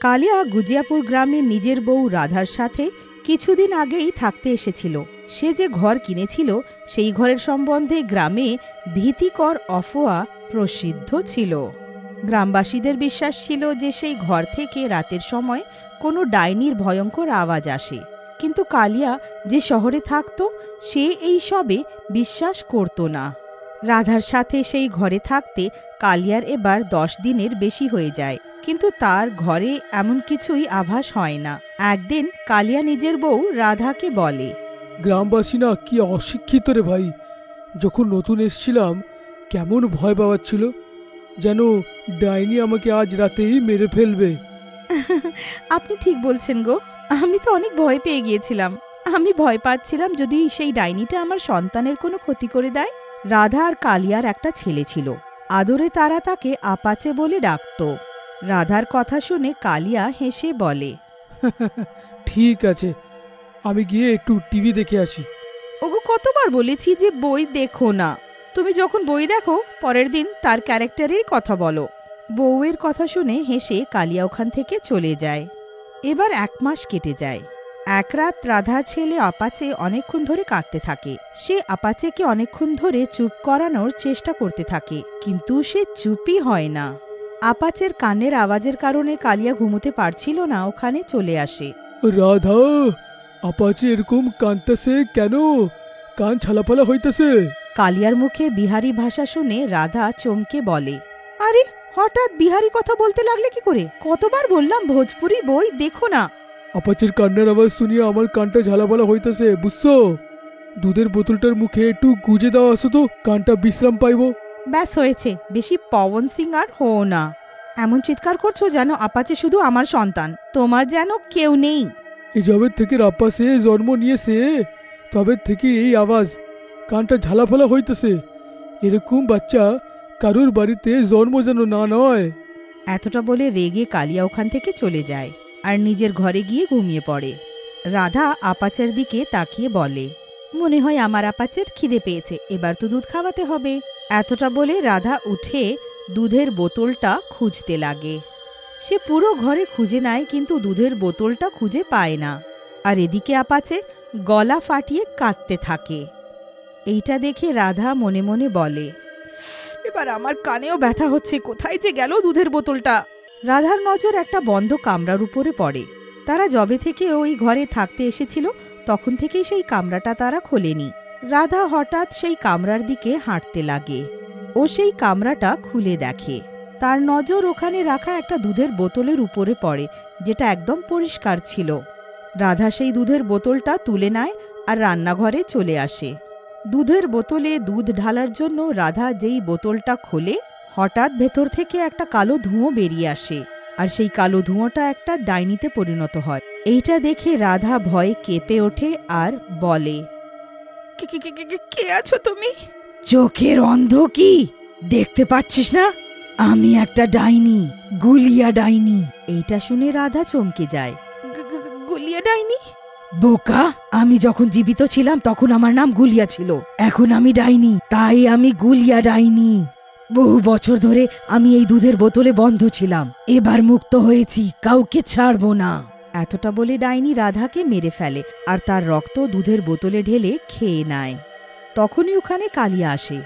কালিয়া গুজিয়াপুর গ্রামে নিজের বউ রাধার সাথে কিছুদিন আগেই থাকতে এসেছিল। সে যে ঘর কিনেছিল সেই ঘরের সম্বন্ধে গ্রামে ভীতিকর অফওয়া প্রসিদ্ধ ছিল। গ্রামবাসীদের বিশ্বাস ছিল যে সেই ঘর থেকে রাতের সময় কোনো ডাইনির ভয়ঙ্কর আওয়াজ আসে, কিন্তু কালিয়া যে শহরে থাকত সে এই সবে বিশ্বাস করত না। রাধার সাথে সেই ঘরে থাকতে কালিয়ার এবার 10 দিনের বেশি হয়ে যায়, কিন্তু তার ঘরে এমন কিছুই আভাস হয় না। একদিন কালিয়া নিজের বউ রাধাকে বলে, গ্রামবাসী না কি অশিক্ষিত রে ভাই। যখন নতুন এসছিলাম কেমন ভয় পাওয়াচ্ছিল, যেন ডাইনি আমাকে আজ রাতেই মেরে ফেলবে। আপনি ঠিক বলছেন গো, আমি তো অনেক ভয় পেয়ে গিয়েছিলাম। আমি ভয় পাচ্ছিলাম যদি সেই ডাইনিটা আমার সন্তানের কোনো ক্ষতি করে দেয়। রাধা আর কালিয়ার একটা ছেলে ছিল, আদরে তারা তাকে আপাচে বলে ডাকত। রাধার কথা শুনে কালিয়া হেসে বলে, ঠিক আছে, আমি গিয়ে একটু টিভি দেখে আসি। ওগো কতবার বলেছি যে বই দেখো না। তুমি যখন বই দেখো পরের দিন তার ক্যারেক্টারের কথা বলো। বউয়ের কথা শুনে হেসে কালিয়া ওখান থেকে চলে যায়। এবার 1 মাস কেটে যায়। এক রাত রাধার ছেলে আপাচে অনেকক্ষণ ধরে কাঁদতে থাকে। সে আপাচেকে অনেকক্ষণ ধরে চুপ করানোর চেষ্টা করতে থাকে, কিন্তু সে চুপই হয় না। আপাচের কানের আওয়াজের কারণে কালিয়া ঘুমোতে পারছিল না, ওখানে চলে আসে। রাধা, আপাচে এরকম কাঁদতেছে কেন? কান ছালাপালা হইতেছে। কালিয়ার মুখে বিহারি ভাষা শুনে রাধা চমকে বলে, আরে হঠাৎ বিহারি কথা বলতে লাগলে কি করে? কতবার বললাম ভোজপুরি বই দেখো না। আপাচের কান্নার আওয়াজ শুনিয়ে আমার কানটা ঝালাপালা হইতেছে, বুঝছো? দুধের বোতলটার মুখে একটু গুজে দেওয়া আসো তো, কানটা বিশ্রাম পাইব। ব্যাস হয়েছে, বেশি পবন সিং আর হো না। এমন চিৎকার করছো যেন আপাচে শুধু আমার সন্তান, তোমার যেন কেউ নেই। এই জবের থেকে আপাচে জন্ম নিয়েছে তবে থেকে এই আওয়াজ, কানটা ঝালাফালা হইতেছে। এরকম বাচ্চা কারোর বাড়িতে জন্ম যেন না নয়। এতটা বলে রেগে কালিয়া ওখান থেকে চলে যায় আর নিজের ঘরে গিয়ে ঘুমিয়ে পড়ে। রাধা আপাচের দিকে তাকিয়ে বলে, মনে হয় আমার আপাচের খিদে পেয়েছে, এবার তো দুধ খাওয়াতে হবে। এতটা বলে রাধা উঠে দুধের বোতলটা খুঁজতে লাগে। সে পুরো ঘরে খুঁজে নেয়, কিন্তু দুধের বোতলটা খুঁজে পায় না। আর এদিকে আপাচে গলা ফাটিয়ে কাঁদতে থাকে। এইটা দেখে রাধা মনে মনে বলে, এবার আমার কানেও ব্যথা হচ্ছে, কোথায় যে গেল দুধের বোতলটা। রাধার নজর একটা বন্ধ কামরার উপরে পড়ে। তারা যবে থেকে ওই ঘরে থাকতে এসেছিল তখন থেকেই সেই কামরাটা তারা খোলেনি। রাধা হঠাৎ সেই কামরার দিকে হাঁটতে লাগে। ও সেই কামরাটা খুলে দেখে। তার নজর ওখানে রাখা একটা দুধের বোতলের উপরে পড়ে, যেটা একদম পরিষ্কার ছিল। রাধা সেই দুধের বোতলটা তুলে নেয় আর রান্নাঘরে চলে আসে। দুধের বোতলে দুধ ঢালার জন্য রাধা যেই বোতলটা খোলে, হঠাৎ ভেতর থেকে একটা কালো ধোঁয়া বেরিয়ে আসে, আর সেই কালো ধোঁয়াটা একটা ডাইনিতে পরিণত হয়। এইটা দেখে রাধা ভয়ে কেঁপে ওঠে আর বলে, কে আছো তুমি? চোখের অন্ধ কি দেখতে পাচ্ছিস না? আমি একটা ডাইনি, গুলিয়া ডাইনি। এইটা শুনে রাধা চমকে যায়। গুলিয়া ডাইনি? বোকা, আমি যখন জীবিত ছিলাম তখন আমার নাম গুলিয়া ছিল, এখন আমি ডাইনি, তাই আমি গুলিয়া ডাইনি। বহু বছর ধরে আমি এই দুধের বোতলে বন্ধ ছিলাম, এবার মুক্ত হয়েছি, কাউকে ছাড়বো না। এতটা বলে ডাইনি রাধাকে মেরে ফেলে আর তার রক্ত দুধের বোতলে ঢেলে খেয়ে নেয়। তখনই ওখানে কালিয়া আসে।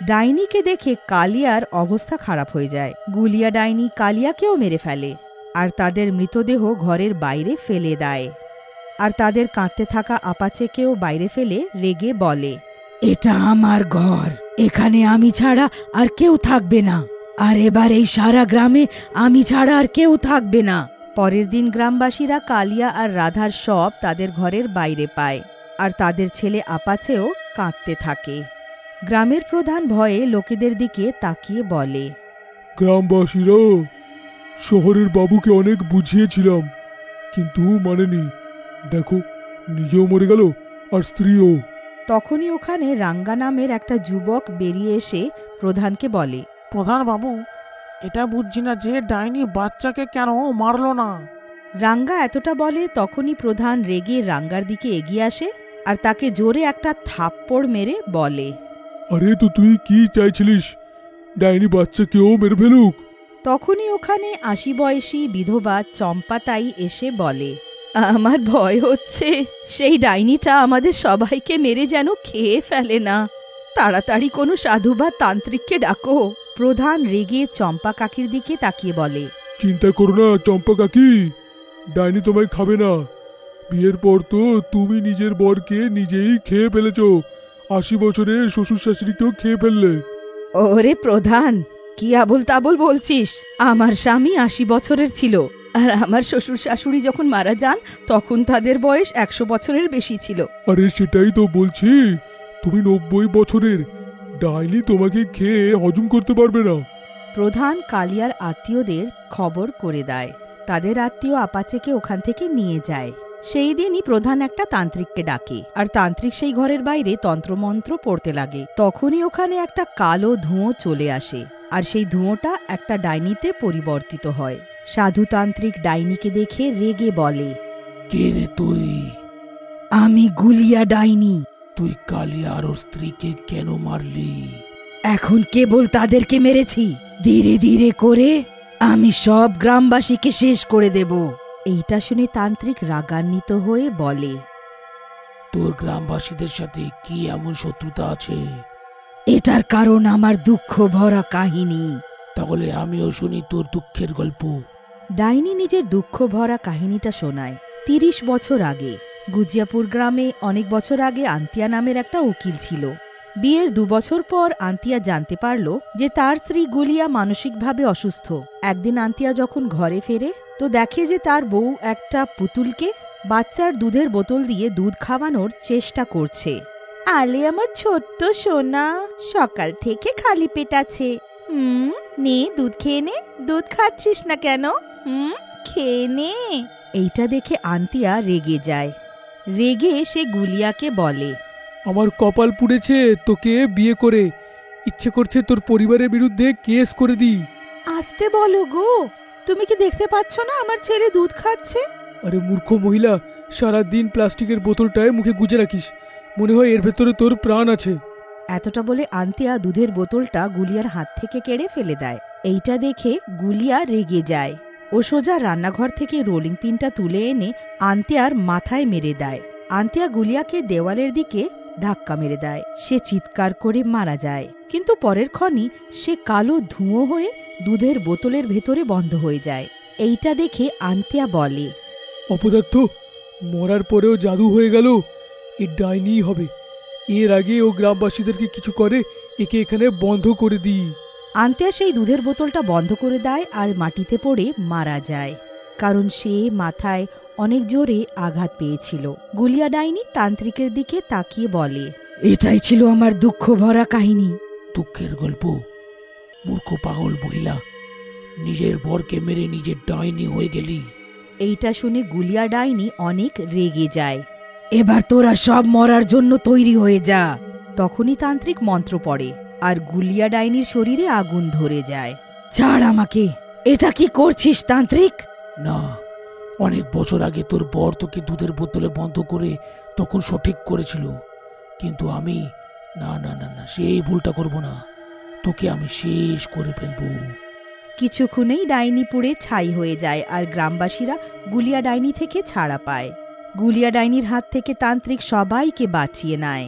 ডাইনিকে দেখে কালিয়ার অবস্থা খারাপ হয়ে যায়। গুলিয়া ডাইনি কালিয়াকেও মেরে ফেলে আর তাদের মৃতদেহ ঘরের বাইরে ফেলে দেয়। আর তাদের কাঁদতে থাকা আপাচেকেও বাইরে ফেলে রেগে বলে, এটা আমার ঘর, এখানে আমি ছাড়া আর কেউ থাকবে না, আর এবার এই সারা গ্রামে আমি ছাড়া আর কেউ থাকবে না। পরের দিন গ্রামবাসীরা কালিয়া আর রাধার শব তাদের ঘরের বাইরে পায়, আর তাদের ছেলে আপাচেও কাঁদতে থাকে। গ্রামের প্রধান ভয়ে লোকেদের দিকে তাকিয়ে বলে, গ্রামবাসীরা, শহরের বাবুকে অনেক বুঝিয়েছিলাম কিন্তু মানেনি, দেখো নিজেও মরে গেল আর স্ত্রীও। তখনই ওখানে রাঙ্গা নামের একটা যুবক বেরিয়ে এসে প্রধানকে বলে, প্রধান বাবু, এটা বুঝছি না যে ডাইনি বাচ্চাকে কেন মারলো না। রাঙ্গা এতটা বলে তখনই প্রধান রেগে রাঙ্গার দিকে এগিয়ে আসে আর তাকে জোরে একটা থাপ্পড় মেরে বলে, আরে তো তুই কি চাইছিলিস? ডাইনি বাচ্চাকেও মেরে ফেলুক? তখনই ওখানে ৮০ বয়সী বিধবা চম্পাতাই এসে বলে, আমার ভয় হচ্ছে সেই ডাইনিটা আমাদের সবাইকে মেরে যেন খেয়ে ফেলে না। তাড়াতাড়ি কোনো সাধু বা তান্ত্রিককে ডাকো। প্রধান রেগে চম্পা কাকির দিকে তাকিয়ে বলে, চিন্তা করো না চম্পা কাকি, ডাইনি তোমায় খাবে না। বিয়ের পর তো তুমি নিজের বরকে নিজেই খেয়ে ফেলেছ, ৮০ বছরের শ্বশুর শাশুড়িকেও খেয়ে ফেললে। ওরে প্রধান, কি আবোল তাবোল বলছিস? আমার স্বামী ৮০ বছরের ছিল, আর আমার শ্বশুর শাশুড়ি যখন মারা যান তখন তাদের বয়স ১০০ বছরের বেশি ছিল। আরে সেটাই তো বলছি, তুমি ৯০ বছরের, ডাইনি তোমাকে খেয়ে হজম করতে পারবে না। প্রধান কালিয়ার আত্মীয়দের খবর করে দেয়। তাদের আত্মীয় আপাচেকে ওখান থেকে নিয়ে যায়। সেই দিনই প্রধান একটা তান্ত্রিককে ডাকে, আর তান্ত্রিক সেই ঘরের বাইরে তন্ত্রমন্ত্র পড়তে লাগে। তখনই ওখানে একটা কালো ধোঁয়া চলে আসে, আর সেই ধোঁয়াটা একটা ডাইনিতে পরিবর্তিত হয়। সাধুতান্ত্রিক ডাইনিকে দেখে রেগে বলে, কে রে তুই? আমি গুলিয়া ডাইনি। তুই কালিয়ার ওর স্ত্রীকে কেন মারলি? এখন কেবল তাদেরকে মেরেছি, ধীরে ধীরে করে আমি সব গ্রামবাসীকে শেষ করে দেব। এইটা শুনে তান্ত্রিক রাগান্বিত হয়ে বলে, তোর গ্রামবাসীদের সাথে কি এমন শত্রুতা আছে? এটার কারণ আমার দুঃখ ভরা কাহিনী। তাহলে আমিও শুনি তোর দুঃখের গল্প। ডাইনি নিজের দুঃখ ভরা কাহিনীটা শোনায়। ৩০ বছর আগে গুজিয়াপুর গ্রামে অনেক বছর আগে আন্তিয়া নামের একটা উকিল ছিল। বিয়ের ২ বছর পর আন্তিয়া জানতে পারল যে তার স্ত্রী গুলিয়া মানসিকভাবে অসুস্থ। একদিন আন্তিয়া যখন ঘরে ফেরে তো দেখে যে তার বউ একটা পুতুলকে বাচ্চার দুধের বোতল দিয়ে দুধ খাওয়ানোর চেষ্টা করছে। আলে আমার ছোট্ট সোনা, সকাল থেকে খালি পেট আছে। নে দুধ খেয়ে নে। দুধ খাচ্ছিস না কেন? খেয়ে নে। এইটা দেখে আন্তিয়া রেগে যায়। রেগে সে গুলিয়াকে বলে, আমার কপাল পুড়েছে তোকে বিয়ে করে, ইচ্ছে করছে তোর পরিবারের বিরুদ্ধে কেস করে দিই। আসতে বলো গো, তুমি কি দেখতে পাচ্ছ না আমার ছেলে দুধ খাচ্ছে? আরে মূর্খ মহিলা, সারাদিন প্লাস্টিকের বোতলটায় মুখে গুজে রাখিস, মনে হয় এর ভেতরে তোর প্রাণ আছে। এতটা বলে আন্তিয়া দুধের বোতলটা গুলিয়ার হাত থেকে কেড়ে ফেলে দেয়। এইটা দেখে গুলিয়া রেগে যায়। ও সোজা রান্নাঘর থেকে রোলিং পিনটা তুলে এনে আন্তিয়ার মাথায় মেরে দেয়। আন্তিয়া গুলিয়াকে দেওয়ালের দিকে ধাক্কা মেরে দেয়। সে চিৎকার করে মারা যায়। কিন্তু পরের ক্ষণই সে কালো ধুঁয়ো হয়ে দুধের বোতলের ভেতরে বন্ধ হয়ে যায়। এইটা দেখে আন্তিয়া বলে, অপদার্থ, মরার পরেও জাদু হয়ে গেল, এ ডাইনি হবে। এর আগে ও গ্রামবাসীদেরকে কিছু করে, একে এখানে বন্ধ করে দিই। আন্তিয়া সেই দুধের বোতলটা বন্ধ করে দেয় আর মাটিতে পড়ে মারা যায়, কারণ সে মাথায় অনেক জোরে আঘাত পেয়েছিল। গুলিয়া ডাইনি তান্ত্রিকের দিকে তাকিয়ে বলে, এটাই ছিল আমার দুঃখ ভরা কাহিনী। দুঃখের গল্প? মূর্খ পাগল মহিলা, নিজের বরকে মেরে নিজের ডাইনি হয়ে গেলি। এইটা শুনে গুলিয়া ডাইনি অনেক রেগে যায়। এবার তোরা সব মরার জন্য তৈরি হয়ে যা। তখনই তান্ত্রিক মন্ত্র পড়ে আর গুলিয়া ডাইনির শরীরে আগুন ধরে যায়। ছাড় আমাকে। এটা কি করছিস তান্ত্রিক? না, অনেক বছর আগে তোর বর তোকে দুধের বোতলে বন্ধ করে তখন সঠিক করেছিল, কিন্তু আমি না না না না সেই ভুলটা করব না, তোকে আমি শেষ করে ফেলবো। কিছুক্ষণেই ডাইনি পুড়ে ছাই হয়ে যায় আর গ্রামবাসীরা গুলিয়া ডাইনি থেকে ছাড়া পায়। গুলিয়া ডাইনির হাত থেকে তান্ত্রিক সবাইকে বাঁচিয়ে নেয়।